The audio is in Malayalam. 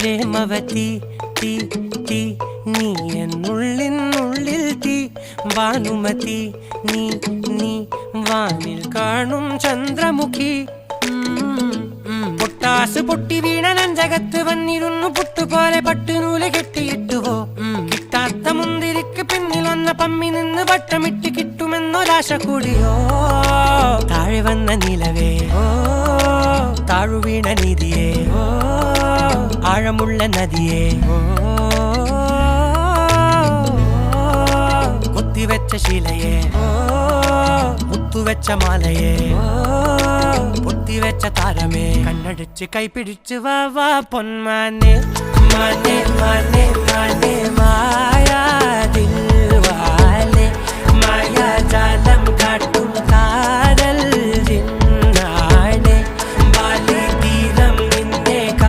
പ്രേമവതി തീ തീ നീ എന്നുള്ളിൽ തീ ഭാനുമതി നീ നീ വാനിൽ കാണും ചന്ദ്രമുഖി പൊട്ടാസ് പൊട്ടി വീണ നെഞ്ചകത്ത് വന്നിരുന്നു പുട്ടുപോലെ പട്ടുനൂല് കെട്ടിയിട്ടുവോ കിട്ടാത്ത മുന്തിരിക്ക് പിന്നിൽ വന്ന പമ്മി നിന്ന് വട്ടമിട്ട് കിട്ടുമെന്നൊരാശ കൂടിയോ താഴെ വന്ന നിലവേ താഴു വീണ നിധിയേ ആഴമുള്ള നദിയേ കൊത്തിവെച്ച ശിലയേ മുത്തുവെച്ച മാലയേ പൊത്തിവെച്ച താരമേ കണ്ണടിച്ച് കൈപിടിച്ച് വാ വാ പൊന്മാനെ മാനെ മാനെ മാനെ മായാ ദിൽവാലെ മായാ ജാലം കാട്ടി